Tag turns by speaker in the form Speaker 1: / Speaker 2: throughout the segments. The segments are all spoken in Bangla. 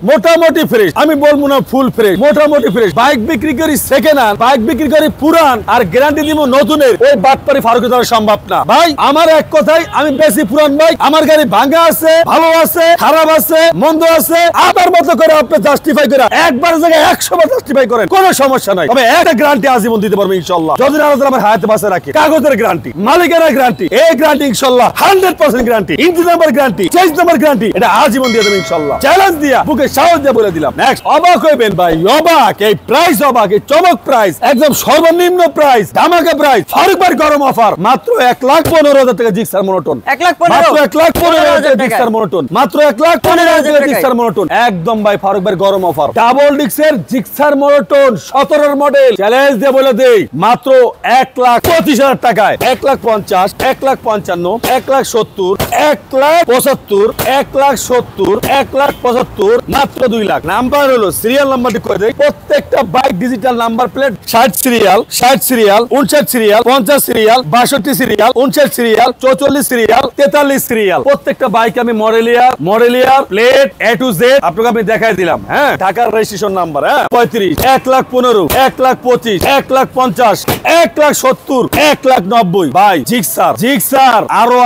Speaker 1: মোটামুটি ফ্রেশ, আমি বলবো না ফুল ফ্রেশ, মোটামুটি ফ্রেশ। বাইক বিক্রি করি সেকেন্ড হ্যান্ড, বাইক বিক্রি করি পুরান, আর গ্যারান্টি দিব নতুনের। ওই বাটপারি ফারুকের দ্বারা সম্ভব না ভাই। আমার এক কথাই, আমি বেশি পুরান বাইক, আমার গাড়ি ভাঙা আছে, ভালো আছে, খারাপ আছে, মন্দ আছে, আবার মতো করে আপনি জাস্টিফাই করে একবার জায়গায় 100 বার জাস্টিফাই করেন, কোনো সমস্যা নাই। তবে একটা গ্যারান্টি আজীবন দিতে পারবো ইনশাআল্লাহ, যদি আল্লাহ আমার হায়াতে বাঁচিয়ে রাখে। কাগজের গ্যারান্টি, মালিকানা গ্যারান্টি, এই গ্যারান্টি ইনশাআল্লাহ 100% guarantee, engine number guarantee, change number guarantee, এটা আজীবন দিয়ে দেবো ইনশাআল্লাহ। চ্যালেঞ্জ দিয়া বুকে সাহস দিয়ে বলে দিলাম। নেক্সট অবাক হইবেন ভাই, অবাক। এই প্রাইস অবাক, এই চমক প্রাইস, একদম সর্বনিম্ন প্রাইস, ধামাকা প্রাইস। ফারুক ভাই গরম অফার, মাত্র 1,15,000 টাকা জিক্সার মনোটন, মাত্র 1,15,000 টাকা জিক্সার মনোটন, মাত্র 1,15,000 টাকা জিক্সার মনোটন। একদম ভাই ফারুক ভাই গরম অফার। ডাবল ডিক্সের জিক্সার মনোটন 17 মডেল, চ্যালেঞ্জ দিয়ে বলে দেই মাত্র 1,25,000 টাকায়। 1,50,000, 1,55,000, 1,70,000, 1,75,000, 1,70,000, 1,75,000, মাত্র 2 লাখ। নাম্বার হলো, সিরিয়াল নাম্বারটি করে দেই। প্রত্যেকটা bike digital number plate, 60 serial, 60 serial, 59 serial, 50 serial, 62 serial, 59 serial, 44 serial, 43 serial. প্রত্যেকটা বাইক আমি মডেলিয়ার প্লেট A to Z আপনাকে আমি দেখাই দিলাম। হ্যাঁ, ঢাকার রেজিস্ট্রেশন নাম্বার, হ্যাঁ 35, 1,15,000, 1,25,000, 1,50,000, 1,70,000, 1,90,000। ভাই জিক্সার আরো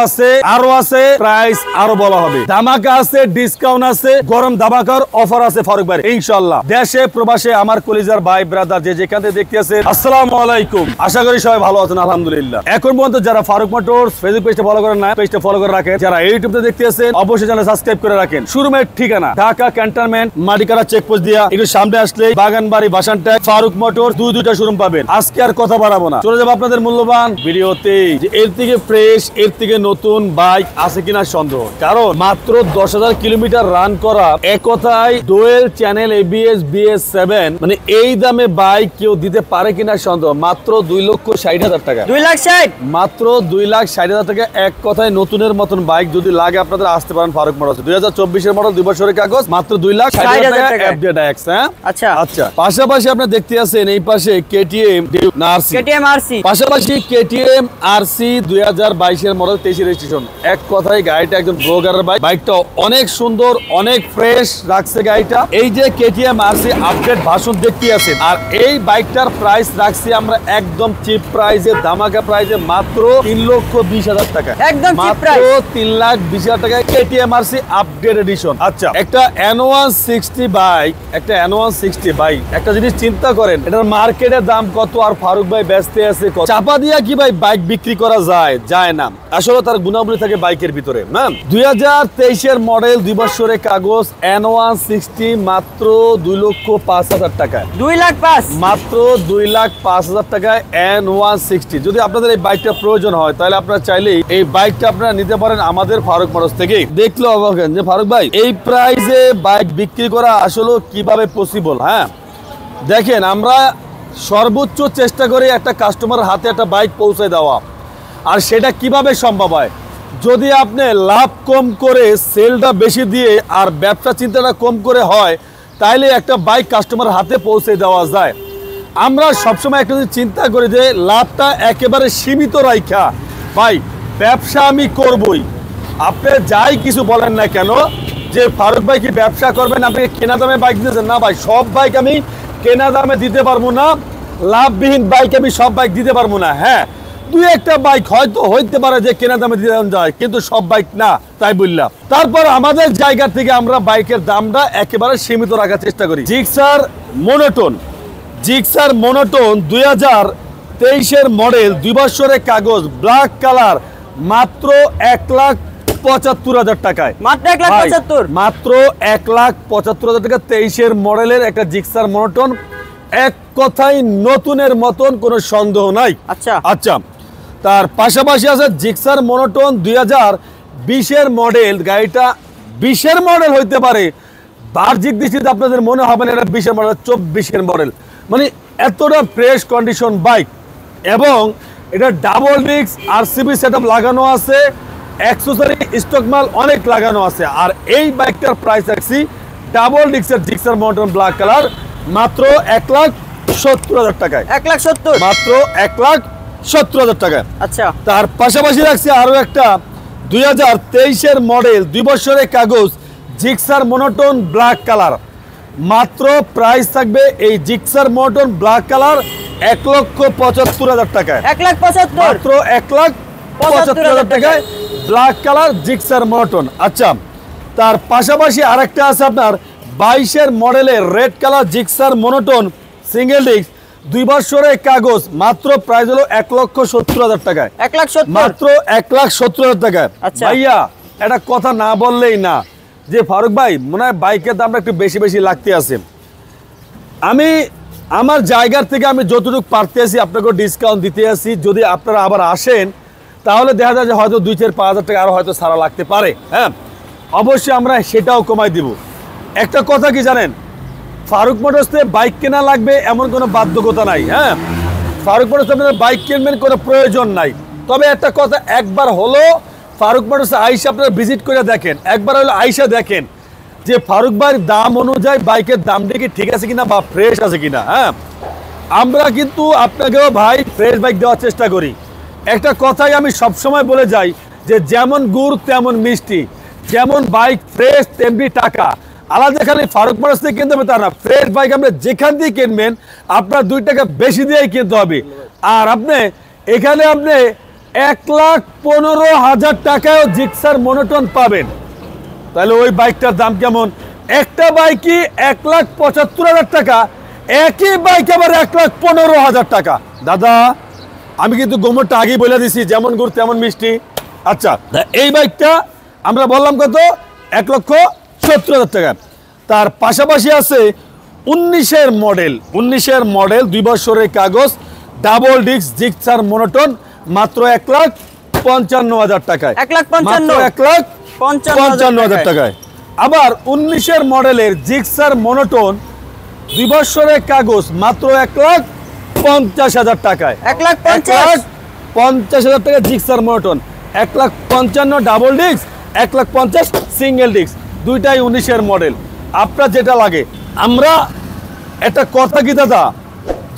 Speaker 1: আছে, প্রাইস আরো বলা হবে, ধামাকা আছে, ডিসকাউন্ট আছে, গরম ধামাকার অফার আছে ফারুক ভাই ইনশাআল্লাহ। দেশে প্রবাসে আমার কলিজার ভাই ব্রাদার যে যেখানে দেখতে আছেন, আসসালামু আলাইকুম। আশা করি সবাই ভালো আছেন আলহামদুলিল্লাহ। এখন পর্যন্ত যারা ফারুক মোটরস ফেসবুক পেজটা ফলো করেন না, পেজটা ফলো করে রাখেন। যারা ইউটিউবে দেখতে আছেন অবশ্যই চ্যানেল সাবস্ক্রাইব করে রাখেন। শোরুমের ঠিকানা ঢাকা ক্যান্টনমেন্ট মাটিকারা চেকপোস্ট দিয়া একটু সামনে আসলে বাগানবাড়ি বাসানটায় ফারুক মোটরস দুইটা শোরুম পাবেন। আজকে আর কথা বাড়াবো না, চলে যাবো আপনাদের মূল্যবান ভিডিওতে। যে এর থেকে ফ্রেশ, এর থেকে নতুন বাইক আছে কিনা সন্দেহ, কারণ মাত্র 10,000 কিলোমিটার রান করা, এক কথায় ডুয়েল চ্যানেল ABS BS7, মানে এই দামে বাইক কেউ দিতে পারে কিনা সন্দেহ। মাত্র 2,60,000 টাকা, 2,60,000, মাত্র 2,60,000 টাকা। এক কথায় নতুনের মতন বাইক যদি লাগে আপনাদের আসতে পারেন ফারুক মোটরস। 2024 মডেল, 2 বছরের কাগজ, মাত্র 2,60,000 টাকা FDX। হ্যাঁ আচ্ছা। পাশাপাশি আপনি দেখতে আছেন এই পাশে KTM RC, পাশাপাশি KTM RC 2022 মডেল, 23 রেজিস্ট্রেশন। এক কথায় গাড়িটা একদম ব্লগারের বাইক, বাইকটা অনেক সুন্দর, অনেক ফ্রেশ রাখছে গাড়িটা। এই যে KTM RC আপডেট ভার্সন দেখতে আছেন, আর এই বাইকটার প্রাইস রাখছি আমরা একদম চিপ প্রাইসে, ধামাকা প্রাইসে, মাত্র 3,20,000 টাকা, একদম চিপ প্রাইস, 3,20,000 টাকা KTM RC আপডেট এডিশন। আচ্ছা, একটা N160 বাইক, একটা জিনিস চিন্তা করেন, এটার মার্কেটের দাম কত আর ফারুক ভাই বেচতে আছে কত? চাপা দিয়া কি ভাই বাইক বিক্রি করা যায় না। আসলে তার গুণাবলী থাকে বাইকের ভিতরে না। 2023 মডেল, 2 বছরের কাগজ, N160 মাত্র 2,05,000 টাকায়, 2,05,000, মাত্র 2,05,000 টাকায় N160। যদি আপনাদের এই বাইকটা প্রয়োজন হয় তাহলে আপনারা চাইলেই এই বাইকটা আপনারা নিতে পারেন আমাদের ফারুক মোটরস থেকে। দেখলে অবাক হবেন যে ফারুক ভাই এই প্রাইসে বাইক বিক্রি করা আসলে কিভাবে পসিবল। হ্যাঁ দেখেন, আমরা সর্বোচ্চ চেষ্টা করি একটা কাস্টমারের হাতে একটা বাইক পৌঁছে দেওয়া, আর সেটা কিভাবে সম্ভব হয়? যদি আপনি লাভ কম করে সেলটা বেশি দিয়ে আর ব্যবসা চিন্তাটা কম করে হয়, তাইলে একটা বাইক কাস্টমার হাতে পৌঁছে দেওয়া যায়। আমরা সবসময় একটা চিন্তা করি যে লাভটা একেবারে সীমিত রাখা, ভাই ব্যবসা আমি করবই। আপনি যাই কিছু বলেন না কেন যে ফারুক ভাই কি ব্যবসা করবেন, আপনি কেনা দামে বাইক দিতেছেন না, ভাই সব বাইক আমি কেনা দামে দিতে পারবো না, লাভবিহীন বাইক আমি সব বাইক দিতে পারবো না। হ্যাঁ, 2-1টা বাইক হয়তো হইতে পারে যে কেনা দামে দিতে যায়, কিন্তু সব বাইক না, তাই বললাম। তারপর আমাদের জায়গা থেকে আমরা বাইকের দামটা একেবারে সীমিত রাখার চেষ্টা করি। জিক্সার মনোটন 2023 মডেল, 2 বছরের কাগজ, ব্ল্যাক কালার, মাত্র 1,75,000 টাকায়, মাত্র 1,75,000 টাকা। 23 মডেলের একটা জিক্সার মনোটন, এক কথায় নতুনের মতন কোনো সন্দেহ নাই। আচ্ছা, তার পাশাপাশি আছে জিক্সার মনোটন 2020 মডেল। গাড়িটা 20 মডেল হইতে পারে, বাহ্যিক দৃষ্টিতে আপনাদের মনে হবে না এটা 20 মডেল, 24 মডেল। মানে এতটা ফ্রেশ কন্ডিশন বাইক, এবং এটা ডাবল ডিস্ক RCB সেটআপ লাগানো আছে, অ্যাকসেসরি স্টক মাল অনেক লাগানো আছে। আর এই বাইকটার প্রাইস রাখছি ডাবল ডিস্কের জিক্সার মনোটন ব্ল্যাক কালার, মাত্র 1,70,000 টাকায়, 1,70,000, মাত্র 1,70,000 টাকায়। আচ্ছা, তার পাশাপাশি রাখছি আরো একটা 2023 মডেল, 2 বছরের কাগজ, জিক্সার মনোটোন ব্ল্যাক কালার, মাত্র প্রাইস থাকবে এই জিক্সার মনোটোন ব্ল্যাক কালার 1,75,000 টাকায়।
Speaker 2: 1,75,000
Speaker 1: মাত্র 1,75,000 টাকায় ব্ল্যাক কালার জিক্সার মনোটোন। আচ্ছা, তার পাশাপাশি আরেকটা আছে আপনার 22-এর মডেলের red colour Gixxer monotone single disc 2 বছরের কাগজ, মাত্র প্রাইস হলো 1,70,000 টাকায়।
Speaker 2: 1,70,000
Speaker 1: মাত্র 1,70,000 টাকায়।
Speaker 2: আচ্ছা
Speaker 1: ভাইয়া এটা কথা না বললেই না যে ফারুক ভাই মনে হয় বাইকের দামটা একটু বেশি বেশি লাগতে আছে। আমি আমার জায়গার থেকে আমি যতটুকু পারতে আছি আপনাকে ডিসকাউন্ট দিতে আসি। যদি আপনারা আবার আসেন তাহলে দেখা যায় যে হয়তো 2-4-5,000 টাকা আরো হয়তো ছাড়া লাগতে পারে। হ্যাঁ, অবশ্যই আমরা সেটাও কমাই দিব। একটা কথা কি জানেন, ফারুক মোটরসে বাইক কেনা লাগবে এমন কোনো বাধ্যকতা নাই। হ্যাঁ, ফারুক মোটরসে আপনাদের বাইক কিনবেন কোনো প্রয়োজন নাই। তবে একটা কথা, একবার হলো ফারুক মোটরসে আইসা আপনারা ভিজিট করে দেখেন, একবার হলো আইসা দেখেন যে ফারুক ভাইয়ের দাম অনুযায়ী বাইকের দামটা কি ঠিক আছে কিনা বা ফ্রেশ আছে কিনা। হ্যাঁ, আমরা কিন্তু আপনাকেও ভাই ফ্রেশ বাইক দেওয়ার চেষ্টা করি। একটা কথাই আমি সবসময় বলে যাই যে যেমন গুড় তেমন মিষ্টি, যেমন বাইক ফ্রেশ তেমনি টাকা। আলাদা খালি ফারুক মোটরস থেকে কিনতে হবে তা না, ফ্রেশ বাইক আপনি যেখান দিয়ে কিনবেন আপনার 2 টাকা বেশি দিয়েই কিনতে হবে। আর আপনি এখানে আপনি 1,15,000 টাকায়ও জিক্সার মনোটোন পাবেন। তাহলে ওই বাইকটার দাম কেমন? একটা বাইকই 1,75,000 টাকা, একই বাইক আবার 1,15,000 টাকা। দাদা আমি কিন্তু গোমরটা আগেই বলে দিছি, যেমন গুড় তেমন মিষ্টি। আচ্ছা, এই বাইকটা আমরা বললাম কত? 1,70,000 টাকা। তার পাশাপাশি আছে 19-এর মডেল 2 বছরের কাগজ ডাবল ডিস্ক জিক্সার মনোটোন, মাত্র 1,55,000 টাকায়। 1,55,000 টাকায়। আবার 19-এর মডেলের জিক্সার মনোটোন 2 বছরের কাগজ, মাত্র 1,50,000 টাকায়। 1,50,000 টাকা Gixxer monotone, 1,55,000 double disc, 1,50,000 single disc, দুইটাই 19-এর মডেল। আপনার যেটা লাগে। আমরা একটা কথা কি দাদা,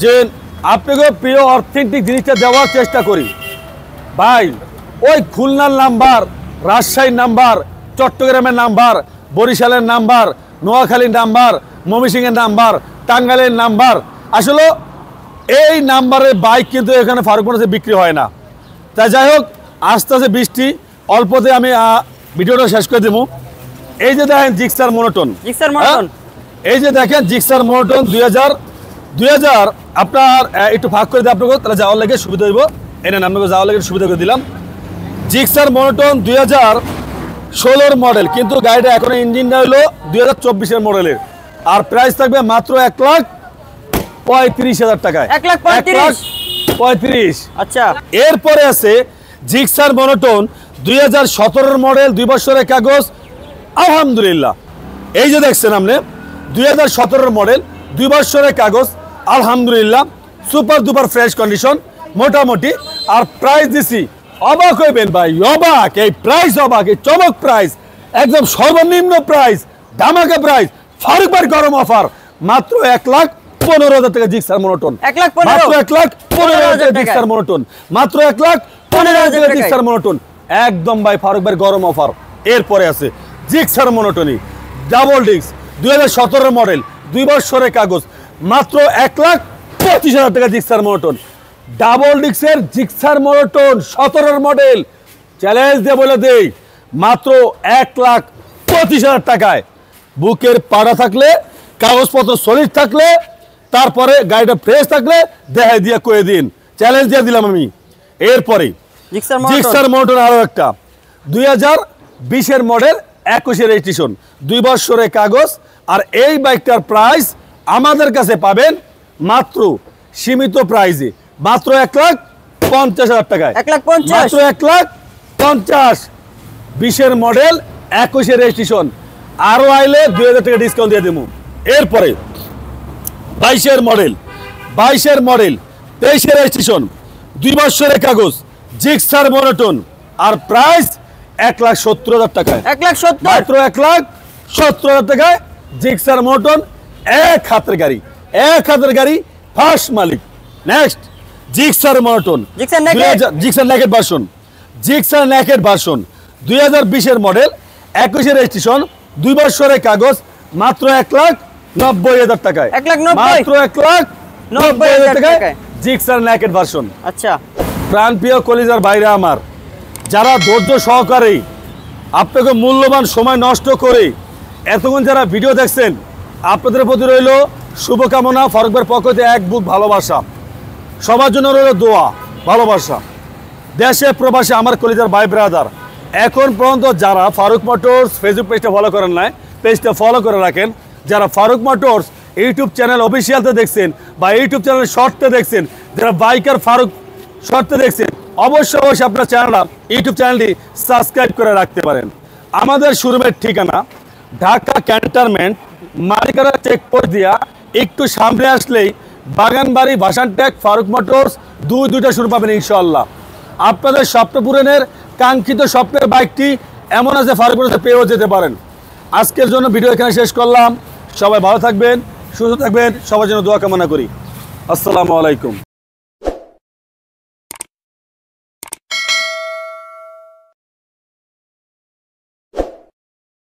Speaker 1: যে আপনাকে প্রিয় অথেন্টিক জিনিসটা দেওয়ার চেষ্টা করি। ভাই ওই খুলনার নাম্বার, রাজশাহীর নাম্বার, চট্টগ্রামের নাম্বার, বরিশালের নাম্বার, নোয়াখালীর নাম্বার, ময়মনসিংহের নাম্বার, টাঙ্গাইলের নাম্বার, আসলে এই নাম্বারের বাইক কিন্তু এখানে ফারুক মোটরসে বিক্রি হয় না। তাই যাই হোক, আস্তে আস্তে বৃষ্টি অল্পতে আমি ভিডিওটা শেষ করে দেবো। এই যে দেখেন জিক্সার মনোটোন, এই যে দেখেন জিক্সার মনোটোন 2000 আপনার একটু ভাগ করে দেয় আপনাকে, তাহলে যাওয়ার লাগে সুবিধা হইব। এনে আপনাকে যাওয়ার লাগে সুবিধা করে দিলাম। জিক্সার মনোটোন 2016-র মডেল, কিন্তু গাড়িটা এখন ইঞ্জিনটা হলো 2024-এর মডেলের। আর প্রাইস থাকবে মাত্র 1,35,000 টাকায়। 1,35,000।
Speaker 2: আচ্ছা,
Speaker 1: এরপরে আছে জিক্সার মনোটোন 2017-র মডেল 2 বছরের কাগজ, আলহামদুলিল্লাহ। এই যে দেখছেন আপনি 2017-র মডেল 2 বছরের কাগজ, আলহামদুলিল্লাহ, সুপার ডুপার ফ্রেশ কন্ডিশন মোটামুটি। আর প্রাইস দিছি, অবাক হইবেন ভাই, অবাক। এই প্রাইস অবাক, এই চমক প্রাইস, একদম সর্বনিম্ন প্রাইস, ধামাকা প্রাইস, ফারুক ভাই গরম অফার, মাত্র 1,15,000 টাকা জিক্সার মনোটোন। 1,15,000 টাকা জিক্সার মনোটোন, মাত্র 1,15,000 টাকা জিক্সার মনোটোন, একদম ভাই ফারুক ভাই গরম অফার। এরপরে আছে জিক্সার মনোটোনি ডাবল ডিস্ক 2017-র মডেল 2 বছরের কাগজ, মাত্র 1,25,000 টাকা জিক্সার মনোটোন। ডাবল ডিস্কের জিক্সার মনোটোন 17-র মডেল, চ্যালেঞ্জ দিয়ে বলে দেই, মাত্র 1,25,000 টাকায়। বুকের পাড়া থাকলে, কাগজপত্র সলিড থাকলে, তারপরে গাড়িটা ফ্রেশ থাকলে দেখাই দিয়ে কয়ে দিন, চ্যালেঞ্জ দিয়ে দিলাম আমি। এরপরে জিক্সার মনোটোন আরো একটা 2020-এর মডেল 21-এর রেজিস্ট্রেশন 2 বছরের কাগজ। আর এই বাইকটার প্রাইস আমাদের কাছে পাবেন মাত্র সীমিত প্রাইসে, মাত্র 1,50,000 টাকায়।
Speaker 2: 1,50,000,
Speaker 1: মাত্র 1,50,000। 20-এর মডেল 21-এর রেজিস্ট্রেশন, আরো আইলে 2,000 টাকা ডিসকাউন্ট দিয়ে দেবো। এরপরে 22-এর মডেল 23-এর রেজিস্ট্রেশন 2 বছরের কাগজ, জিক্সার মনোটোন, আর প্রাইস 1,70,000 টাকায়।
Speaker 2: 1,70,000,
Speaker 1: মাত্র 1,70,000 টাকায় জিক্সার মনোটোন, এক হাতের গাড়ি, ফার্স্ট মালিক। Next Gixxer monotone, Gixxer naked version 2020-এর মডেল 21-এর রেজিস্ট্রেশন 2 বছরের কাগজ মাত্র 1,90,000 টাকায়।
Speaker 2: 1,90,000
Speaker 1: মাত্র 1,90,000 টাকায় জিক্সার নেকেড ভার্সন।
Speaker 2: আচ্ছা,
Speaker 1: প্রাণপ্রিয় কলিজার বাইরে আমার, যারা ধৈর্য সহকারে আপনাকে মূল্যবান সময় নষ্ট করে এতক্ষণ যারা ভিডিও দেখছেন, আপনাদের প্রতি রইল শুভকামনা। ফারুকের পক্ষ থেকে এক বুক ভালোবাসা, সবার জন্য রইল দোয়া, ভালোবাসা। দেশে প্রবাসে আমার কলিজার ভাই ব্রাদার, এখন পর্যন্ত যারা ফারুক মোটরস ফেসবুক পেজটা ফলো করেন নাই, পেজটা ফলো করে রাখেন। যারা ফারুক মোটরস ইউটিউব চ্যানেল অফিসিয়ালতে দেখছেন বা ইউটিউব চ্যানেল শর্টতে দেখছেন, যারা বাইকার ফারুক শর্টতে দেখছেন, অবশ্যই আপনার ইউটিউব চ্যানেলটি সাবস্ক্রাইব করে রাখতে পারেন। আমাদের শোরুমের ঠিকানা ঢাকা ক্যান্টনমেন্ট মালিকানা চেকপোস্ট দিয়া একটু সামনে আসলেই বাগানবাড়ি ভাসানটেক ফারুক মোটরস দুইটা শুরু পাবেন ইনশাআল্লাহ। আপনাদের স্বপ্ন পূরণের কাঙ্ক্ষিত স্বপ্নের বাইকটি এমন আছে ফারুক মোটরসে পেয়েও যেতে পারেন। আজকের জন্য ভিডিও এখানে শেষ করলাম। সবাই ভালো থাকবেন, সুস্থ থাকবেন, সবার জন্য দোয়া কামনা করি। আসসালামু আলাইকুম।